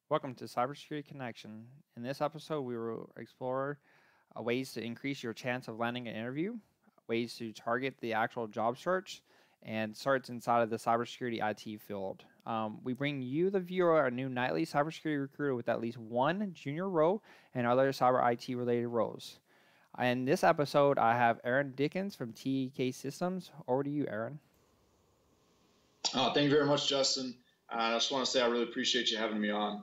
Welcome to Cybersecurity Connection. In this episode, we will explore ways to increase your chance of landing an interview, ways to target the actual job search, and certs inside of the cybersecurity IT field. We bring you, the viewer, a new nightly cybersecurity recruiter with at least one junior role and other cyber IT related roles. In this episode, I have Aaron Dickens from TEKsystems. Over to you, Aaron. Thank you very much, Justin. I just want to say I really appreciate you having me on.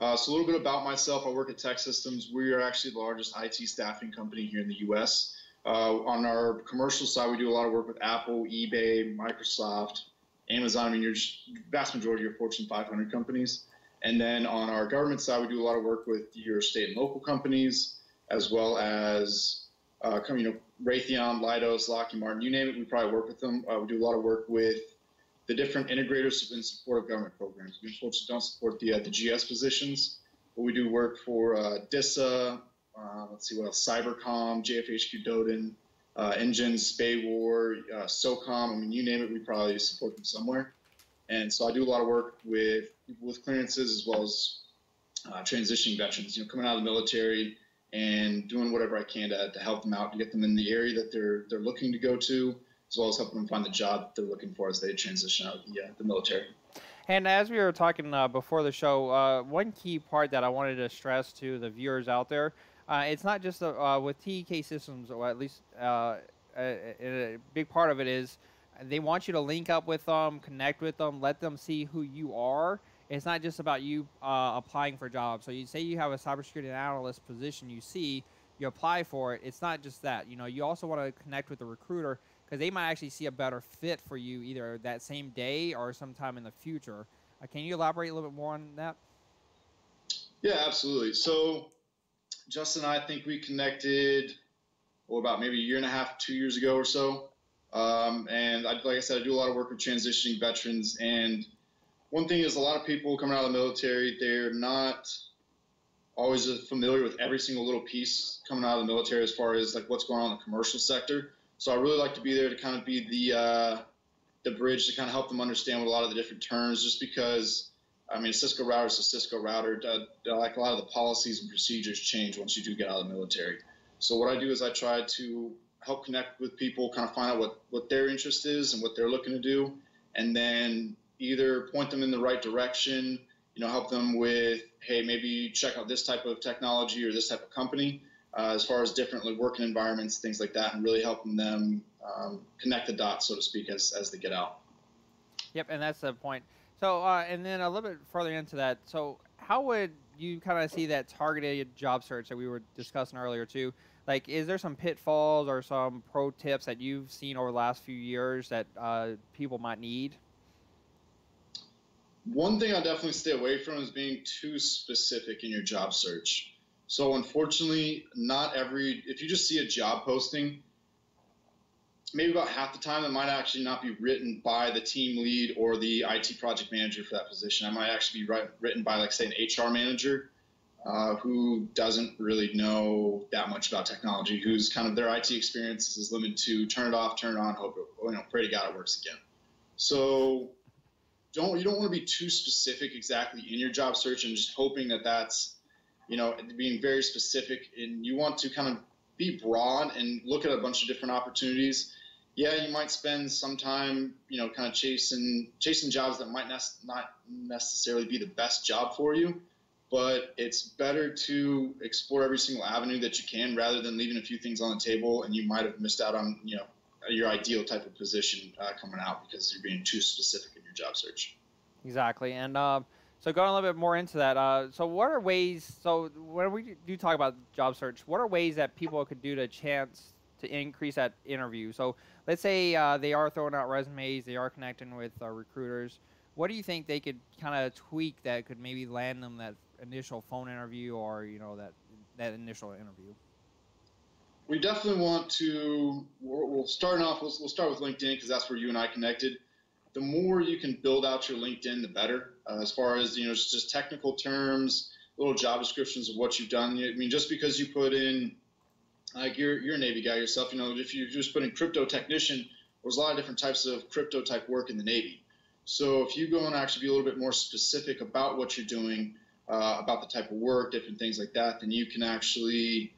So a little bit about myself. I work at TEKsystems. We are actually the largest IT staffing company here in the U.S. On our commercial side, we do a lot of work with Apple, eBay, Microsoft, Amazon. I mean, your vast majority are Fortune 500 companies. And then on our government side, we do a lot of work with your state and local companies, as well as Raytheon, Leidos, Lockheed Martin, you name it. We probably work with them. We do a lot of work with the different integrators in support of government programs. We unfortunately don't support the GS positions, but we do work for DISA, let's see what else, Cybercom, JFHQ Doden, Engine, SPAWAR, SOCOM. I mean, you name it, we probably support them somewhere. And so I do a lot of work with people with clearances as well as transitioning veterans, coming out of the military and doing whatever I can to help them out, to get them in the area that they're looking to go to, as well as helping them find the job that they're looking for as they transition out of the military. And as we were talking before the show, one key part that I wanted to stress to the viewers out there, it's not just with TEKsystems, or at least a big part of it is they want you to link up with them, connect with them, let them see who you are. It's not just about you applying for jobs. So you say you have a cybersecurity analyst position you apply for it. It's not just that. You also want to connect with the recruiter, because they might actually see a better fit for you either that same day or sometime in the future. Can you elaborate a little bit more on that? Yeah, absolutely. So Justin and I think we connected about maybe a year and a half, 2 years ago or so. And like I said, I do a lot of work with transitioning veterans. And one thing is, a lot of people coming out of the military, they're not always familiar with every single little piece coming out of the military as far as like what's going on in the commercial sector. So I really like to be there to kind of be the bridge to kind of help them understand what a lot of the different terms, just because, I mean, a Cisco router is a Cisco router. Like a lot of the policies and procedures change once you do get out of the military. So what I do is I try to help connect with people, kind of find out what their interest is and what they're looking to do, and then either point them in the right direction, help them with, hey, maybe check out this type of technology or this type of company. As far as different working environments, things like that, and really helping them connect the dots, so to speak, as they get out. Yep, and that's the point. So, and then a little bit further into that, so how would you kind of see that targeted job search that we were discussing earlier too? Like, is there some pitfalls or some pro tips that you've seen over the last few years that people might need? One thing I definitely stay away from is being too specific in your job search. So unfortunately, if you just see a job posting, maybe about half the time it might actually not be written by the team lead or the IT project manager for that position. It might actually be written by, like, say, an HR manager who doesn't really know that much about technology, whose kind of their IT experience is limited to turn it off, turn it on, hope pray to God it works again. So you don't want to be too specific exactly in your job search and just hoping that's being very specific, and you want to kind of be broad and look at a bunch of different opportunities. Yeah, you might spend some time, kind of chasing jobs that might not necessarily be the best job for you, but it's better to explore every single avenue that you can rather than leaving a few things on the table and you might have missed out on, your ideal type of position coming out because you're being too specific in your job search. Exactly, and so going a little bit more into that, so what are ways, so when we do talk about job search, what are ways that people could do to increase that interview? So let's say they are throwing out resumes, they are connecting with recruiters. What do you think they could kind of tweak that could maybe land them that initial phone interview or, that initial interview? We definitely want to, we'll start with LinkedIn because that's where you and I connected. The more you can build out your LinkedIn, the better. As far as, just technical terms, little job descriptions of what you've done. I mean, just because you put in, like, you're a Navy guy yourself, if you just put in crypto technician, there's a lot of different types of crypto type work in the Navy. So if you go and actually be a little bit more specific about what you're doing, about the type of work, different things like that, then you can actually,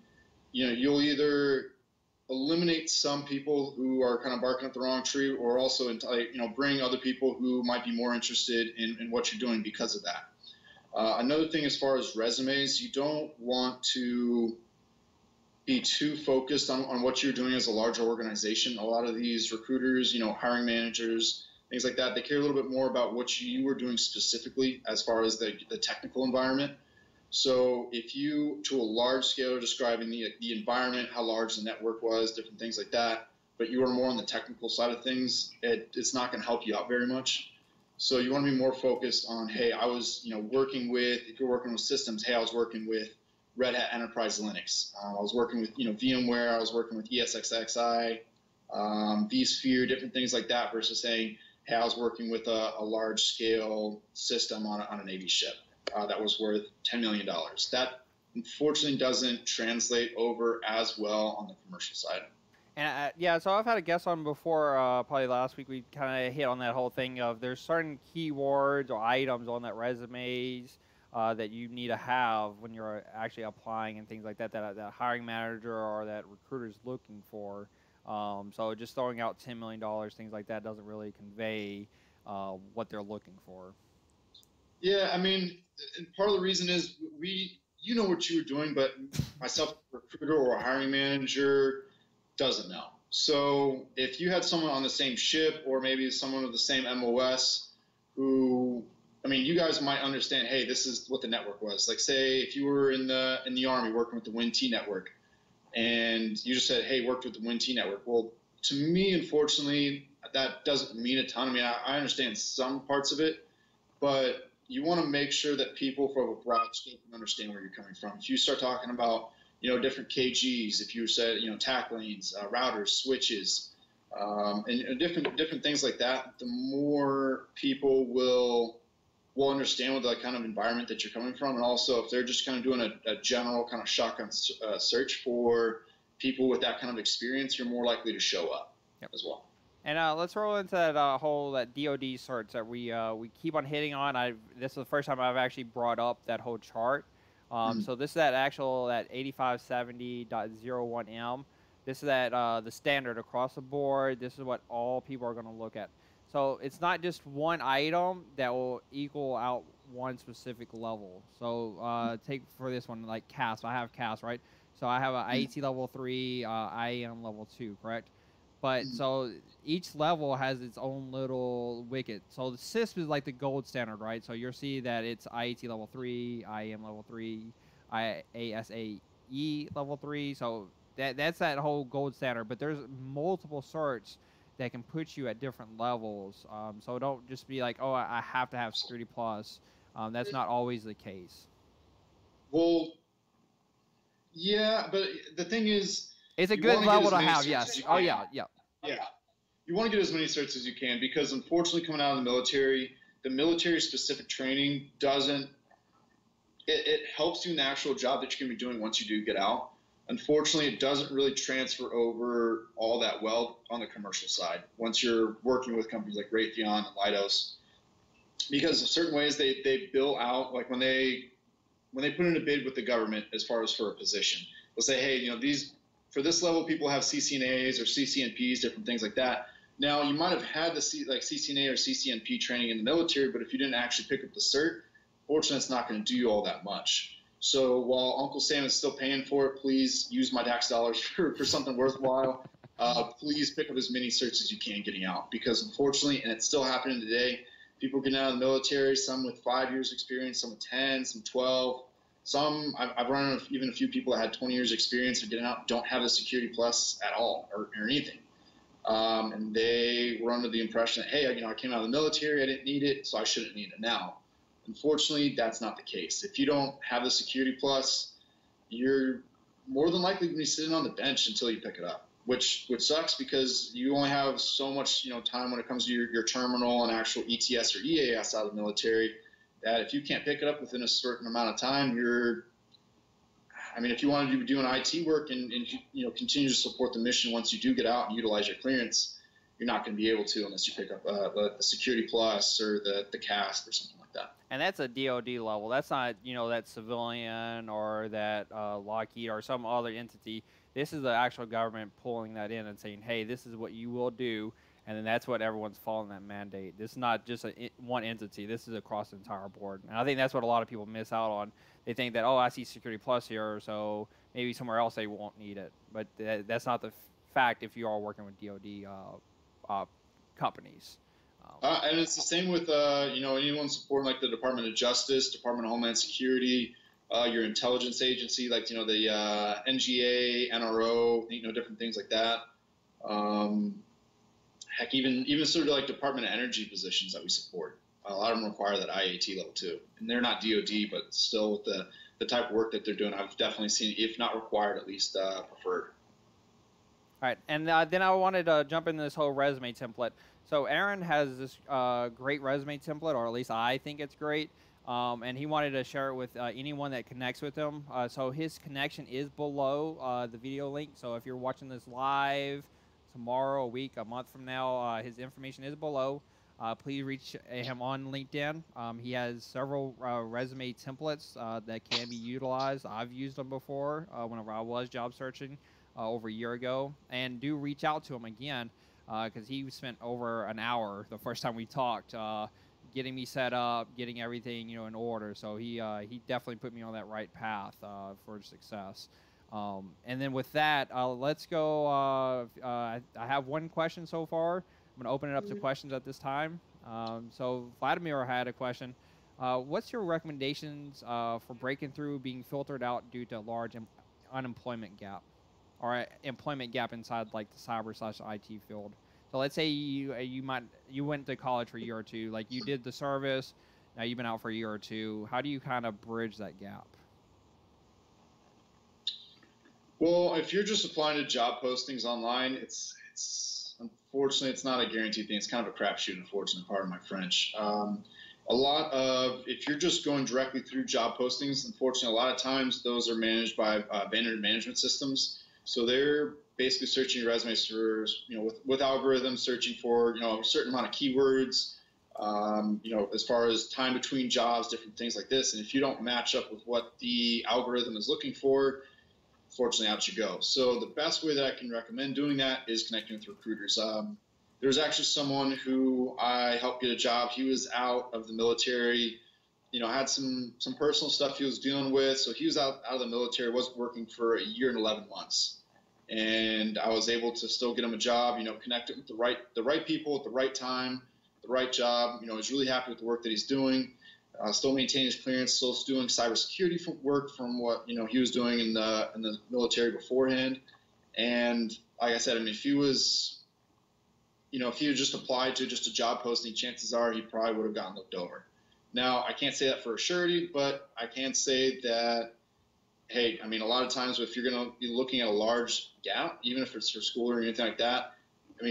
you'll either eliminate some people who are kind of barking up the wrong tree, or also, bring other people who might be more interested in what you're doing because of that. Another thing, as far as resumes, you don't want to be too focused on what you're doing as a larger organization. A lot of these recruiters, hiring managers, things like that, they care a little bit more about what you are doing specifically as far as the technical environment. So if you, to a large scale, are describing the environment, how large the network was, different things like that, but you are more on the technical side of things, it's not going to help you out very much. So you want to be more focused on, hey, I was, working with, if you're working with systems, hey, I was working with Red Hat Enterprise Linux. I was working with, VMware. I was working with ESXi, vSphere, different things like that, versus saying, hey, I was working with a large-scale system on a Navy ship that was worth $10 million. That, unfortunately, doesn't translate over as well on the commercial side. And yeah, so I've had a guest on before, probably last week. We kind of hit on that whole thing of there's certain keywords or items on that resumes that you need to have when you're actually applying and things like that, that hiring manager or that recruiter is looking for. So just throwing out $10 million, things like that, doesn't really convey what they're looking for. Yeah, I mean, and part of the reason is you know what you were doing, but myself, a recruiter or a hiring manager, doesn't know. So if you had someone on the same ship, or maybe someone with the same MOS who, I mean, you guys might understand, hey, this is what the network was. Like, say if you were in the Army working with the WinT network, and you just said, hey, worked with the WinT network. Well, to me, unfortunately, that doesn't mean a ton. I mean, I understand some parts of it, but you want to make sure that people from a broad scope can understand where you're coming from. If you start talking about, different KGs, if you said, TAC lanes, routers, switches, and different things like that, the more people will understand what the kind of environment that you're coming from. And also, if they're just kind of doing a general kind of shotgun search for people with that kind of experience, you're more likely to show up as well. And let's roll into that whole DoD certs that we keep on hitting on. This is the first time I've actually brought up that whole chart. So this is that 8570.01M. This is that the standard across the board. This is what all people are going to look at. So it's not just one item that will equal out one specific level. So take for this one, like CAS. I have CAS, right? So I have an IET level 3, IAM level 2, correct? But so each level has its own little wicket. So the CISP is like the gold standard, right? So you'll see that it's IET level 3, IAM level 3, ASAE level 3. So that's that whole gold standard. But there's multiple certs that can put you at different levels. So don't just be like, oh, I have to have Security Plus. That's not always the case. Well, yeah, but the thing is, it's a good level to have, yes. Oh, yeah. Yeah. You want to get as many certs as you can, because unfortunately, coming out of the military-specific training it helps you in the actual job that you're going to be doing once you do get out. Unfortunately, it doesn't really transfer over all that well on the commercial side once you're working with companies like Raytheon and Leidos, because of certain ways they bill out, like when they put in a bid with the government as far as for a position, they'll say, hey, for this level, people have CCNAs or CCNPs, different things like that. Now, you might have had the CCNA or CCNP training in the military, but if you didn't actually pick up the cert, fortunately, it's not going to do you all that much. So while Uncle Sam is still paying for it, please use my tax dollars for something worthwhile. Please pick up as many certs as you can getting out, because unfortunately, and it's still happening today, people getting out of the military, some with 5 years experience, some with 10, some 12. Some, I've run into even a few people that had 20 years experience of getting out, don't have the Security Plus at all or anything. And they were under the impression that, hey, I came out of the military, I didn't need it, so I shouldn't need it now. Unfortunately, that's not the case. If you don't have the Security Plus, you're more than likely going to be sitting on the bench until you pick it up, which sucks, because you only have so much time when it comes to your terminal and actual ETS or EAS out of the military, that if you can't pick it up within a certain amount of time, if you want to be doing IT work and continue to support the mission once you do get out and utilize your clearance, you're not going to be able to unless you pick up the Security Plus or the CASP or something like that. And that's a DoD level. That's not, that civilian or that Lockheed or some other entity. This is the actual government pulling that in and saying, hey, this is what you will do. And then that's what everyone's following that mandate. This is not just one entity. This is across the entire board. And I think that's what a lot of people miss out on. They think that, oh, I see Security Plus here, so maybe somewhere else they won't need it. But that's not the fact if you are working with DoD companies. And it's the same with anyone supporting like the Department of Justice, Department of Homeland Security, your intelligence agency, like the NGA, NRO, different things like that. Heck, even sort of like Department of Energy positions that we support. A lot of them require that IAT level 2, and they're not DoD, but still the type of work that they're doing, I've definitely seen, if not required, at least preferred. All right, and then I wanted to jump into this whole resume template. So Aaron has this great resume template, or at least I think it's great, and he wanted to share it with anyone that connects with him. So his connection is below the video link. So if you're watching this live tomorrow, a week, a month from now, his information is below. Please reach him on LinkedIn. He has several resume templates that can be utilized. I've used them before whenever I was job searching over a year ago. And do reach out to him again because he spent over an hour the first time we talked getting me set up, getting everything in order. So he definitely put me on that right path for success. And then with that, let's go. I have one question so far. I'm going to open it up to questions at this time. So Vladimir had a question. What's your recommendations for breaking through being filtered out due to a large unemployment gap or employment gap inside like the cyber/IT field? So let's say you went to college for a year or two, like you did the service, now you've been out for a year or two. How do you kind of bridge that gap? Well, if you're just applying to job postings online, it's unfortunately it's not a guaranteed thing. It's kind of a crapshoot, unfortunately, pardon my French. If you're just going directly through job postings, unfortunately, a lot of times those are managed by vendor management systems. So they're basically searching your resumes for, with algorithms, searching for, a certain amount of keywords, as far as time between jobs, different things like this. And if you don't match up with what the algorithm is looking for, fortunately, out you go. So the best way that I can recommend doing that is connecting with recruiters. There's actually someone who I helped get a job. He was out of the military, had some personal stuff he was dealing with. So he was out of the military, wasn't working for a year and 11 months. And I was able to still get him a job, connect it with the right people at the right time, the right job. He's really happy with the work that he's doing. Still maintaining his clearance, still doing cybersecurity work from what he was doing in the military beforehand. And like I said, if he was, if he had just applied to just a job posting, chances are he probably would have gotten looked over. Now, I can't say that for a surety, but I can say that, hey, a lot of times if you're going to be looking at a large gap, even if it's for school or anything like that,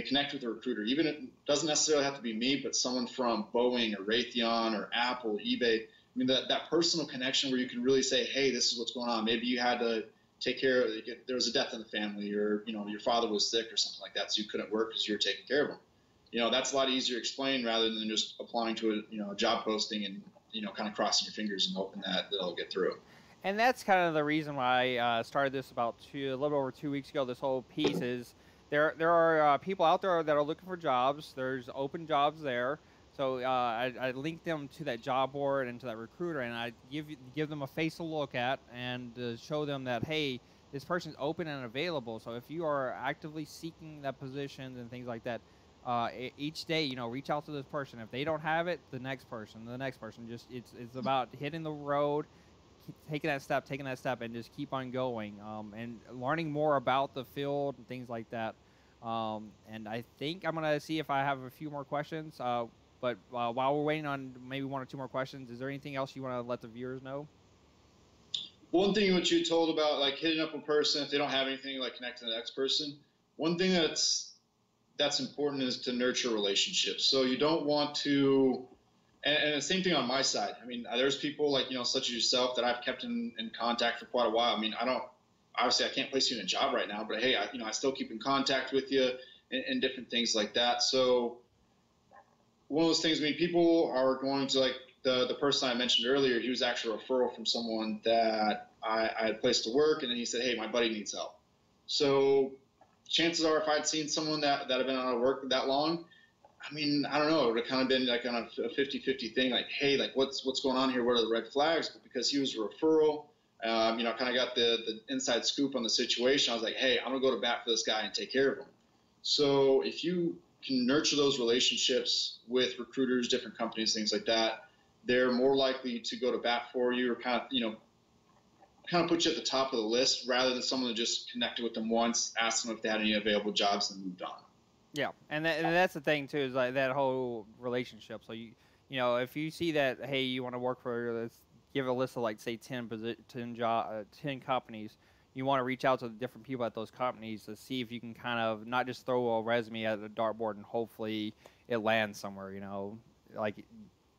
connect with a recruiter. Even if it doesn't necessarily have to be me, but someone from Boeing or Raytheon or Apple, eBay. That personal connection where you can really say, hey, this is what's going on. Maybe you had to take care of, there was a death in the family, or, your father was sick or something like that, so you couldn't work because you were taking care of him. That's a lot easier to explain rather than just applying to a job posting and, kind of crossing your fingers and hoping that it'll get through. And that's kind of the reason why I started this a little over 2 weeks ago. This whole piece is there are people out there that are looking for jobs. There's open jobs there. So I link them to that job board and to that recruiter, and I give them a face to look at and show them that, hey, this person's open and available. So if you are actively seeking that position and things like that, each day, reach out to this person. If they don't have it, the next person. Just it's about hitting the road, taking that step, and just keep on going and learning more about the field and things like that. And I think I'm gonna see if I have a few more questions. But while we're waiting on maybe one or two more questions, is there anything else you want to let the viewers know? One thing what you told about like hitting up a person if they don't have anything, like connect to the next person. One thing that's important is to nurture relationships. So you don't want to, and the same thing on my side. There's people like, such as yourself that I've kept in contact for quite a while. Obviously I can't place you in a job right now, but hey, I still keep in contact with you and different things like that. So one of those things, people are going to the person I mentioned earlier, he was actually a referral from someone that I had placed to work, and then he said, "Hey, my buddy needs help." So chances are, if I'd seen someone that had been out of work that long, I mean, I don't know, it would have kind of been like kind of a 50-50 thing, like, hey, like what's going on here? What are the red flags? But because he was a referral, kind of got the inside scoop on the situation. I was like, hey, I'm gonna go to bat for this guy and take care of him. So if you can nurture those relationships with recruiters, different companies, things like that, they're more likely to go to bat for you, or kind of put you at the top of the list, rather than someone who just connected with them once, asked them if they had any available jobs, and moved on. Yeah, and that's the thing too, is like that whole relationship. So if you see that, hey, you want to work for, let's give a list of like say 10 10 companies. You want to reach out to the different people at those companies to see if you can kind of not just throw a resume at the dartboard and hopefully it lands somewhere. Like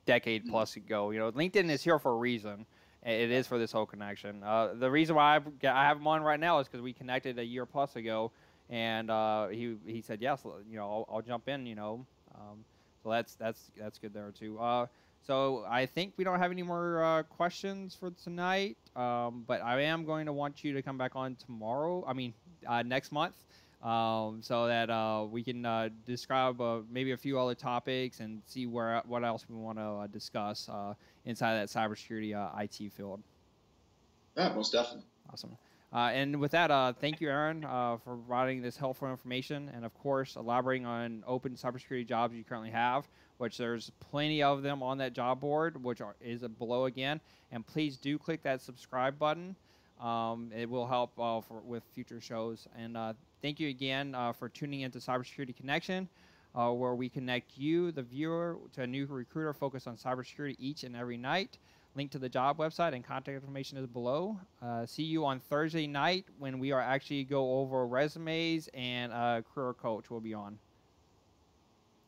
decade plus ago. LinkedIn is here for a reason. It is for this whole connection. The reason why I have him on right now is because we connected a year plus ago, and he said yes. I'll jump in. So that's good there too. So I think we don't have any more questions for tonight. But I am going to want you to come back on tomorrow. I mean next month. So that we can describe maybe a few other topics and see what else we want to discuss inside that cybersecurity IT field. Yeah, most definitely. Awesome. And with that, thank you, Aaron, for providing this helpful information and, of course, elaborating on open cybersecurity jobs you currently have, which there's plenty of them on that job board, which is below again. And please do click that subscribe button. It will help with future shows. And thank you again for tuning into Cybersecurity Connection, where we connect you, the viewer, to a new recruiter focused on cybersecurity each and every night. Link to the job website and contact information is below. See you on Thursday night when we are actually go over resumes and career coach will be on.